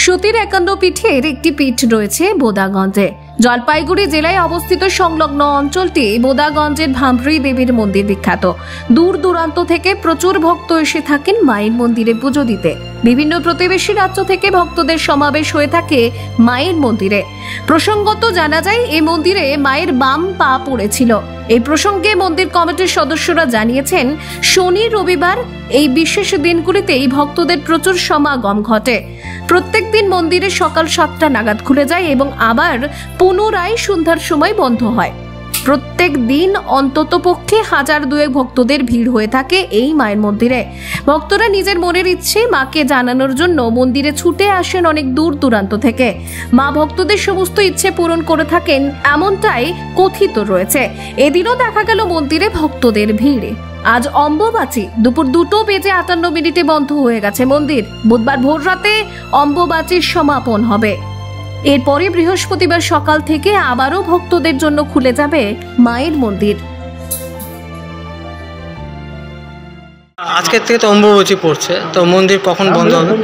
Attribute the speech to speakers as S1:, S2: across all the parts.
S1: সতীর 51 পীঠের একটি পীঠ রয়েছে বোদাগঞ্জে। জলপাইগুড়ি জেলায় অবস্থিত সংলগ্ন অঞ্চলটি বোদাগঞ্জের ভামরি দেবীর মন্দির বিখ্যাত। দূর দূরান্ত থেকে প্রচুর ভক্ত এসে থাকেন মায়ের মন্দিরে পুজো দিতে। বিভিন্ন প্রতিবেশী রাজ্য থেকে ভক্তদের সমাবেশ হয়ে থাকে মায়ের মন্দিরে। প্রসঙ্গত জানা যায়, এই মন্দিরে মায়ের বাম পা পড়েছিল। এই প্রসঙ্গে মন্দির কমিটির সদস্যরা জানিয়েছেন, শনি রবিবার এই বিশেষ দিনগুলিতেই ভক্তদের প্রচুর সমাগম ঘটে। প্রত্যেক দিন মন্দিরে সকাল 7টা নাগাদ খুলে যায় এবং আবার পুনরায় সন্ধ্যার সময় বন্ধ হয়। প্রত্যেক দিন অন্তত পক্ষে 1000-2 ভক্তদের ভিড় হয়ে থাকে এই মায়ের মন্দিরে। ভক্তরা নিজের মনের ইচ্ছে মাকে জানানোর জন্য মন্দিরে ছুটে আসেন অনেক দূর দূরান্ত থেকে। মা ভক্তদের সমস্ত ইচ্ছে পূরণ করে থাকেন, এমনটাই কথিত রয়েছে। এদিনও দেখা গেল মন্দিরে ভক্তদের ভিড়। আজ অম্বুবাচী, দুপুর 2:58 বন্ধ হয়ে গেছে মন্দির। বুধবার ভোর রাতে অম্বুবাচীর সমাপন হবে। এরপরে বৃহস্পতিবার সকাল থেকে আবারও ভক্তদের জন্য খুলে যাবে মায়ের মন্দির।
S2: আজকের থেকে তো অম্বুবাচী পড়ছে, তো মন্দির কখন বন্ধ হবে?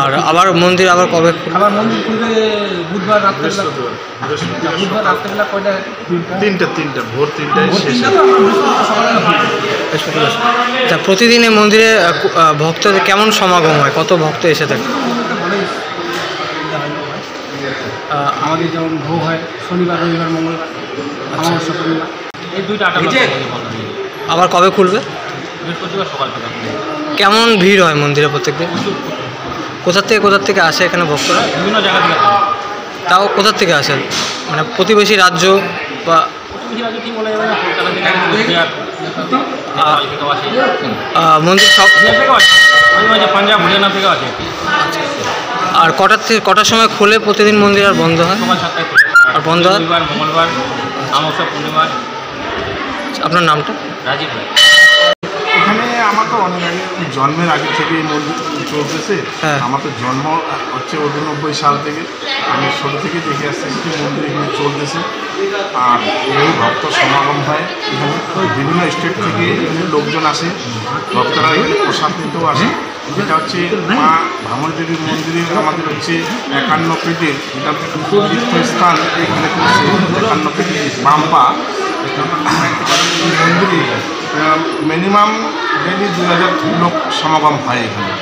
S2: আর আবার মন্দির আবার কবে?
S3: আবার মন্দির খুলবে বুধবার রাত্রেবেলা। বুধবার রাত্রেবেলা কয়টা?
S4: 3টা ভোর 3টায় শেষ।
S2: আচ্ছা, প্রতিদিন এই মন্দিরে ভক্তদের কেমন সমাগম হয়? কত ভক্ত এসে থাকে?
S3: আমাদের যেমন ভোগ হয় শনিবার, রবিবার, মঙ্গলবার, অমাবস্যা, পূর্ণিমা, এই 2টা
S2: আবার কবে খুলবে?
S3: বৃহস্পতিবার সকাল থেকে।
S2: কেমন ভিড় হয় মন্দিরে প্রত্যেকদিন? কোথা থেকে আসে এখানে ভক্তরা?
S3: বিভিন্ন জায়গা থেকে।
S2: তাও কোথা থেকে আসে? মানে প্রতিবেশী রাজ্য বা
S3: ঠিক বলা যাবে না, কলকাতা থেকে,
S2: মন্দির সব
S3: পাঞ্জাব, হরিয়ানা থেকে আছে।
S2: আর কটার সময় খুলে প্রতিদিন মন্দির আর বন্ধ হয়?
S3: সকাল 7টায়
S2: আর বন্ধ হয়
S3: রবিবার, মঙ্গলবার, অমাবস্যা, পূর্ণিমা।
S2: আপনার নামটা?
S3: রাজীব ভাই।
S4: এখানে আমার তো অনেক আগে, জন্মের আগে থেকে এই মন্দির চলতেছে। আমার তো জন্ম হচ্ছে 89 সাল থেকে। আমি ছোটো থেকে দেখে আসতেছি যে মন্দির এখানে চলতেছে। আর এই ভক্ত সমাগম হয় এখানে। বিভিন্ন স্টেট থেকে এখানে লোকজন আসে, ভক্তরা এখানে প্রসাদ নিতেও আসে। এটা হচ্ছে মা ভামরি দেবীর মন্দিরে আমাদের হচ্ছে 51 পীঠের এটা তীর্থস্থান। এখানে 51 পীঠের বাম্পা মন্দিরে মিনিমাম ডেলি 2000 লোক সমাগম হয় এখানে।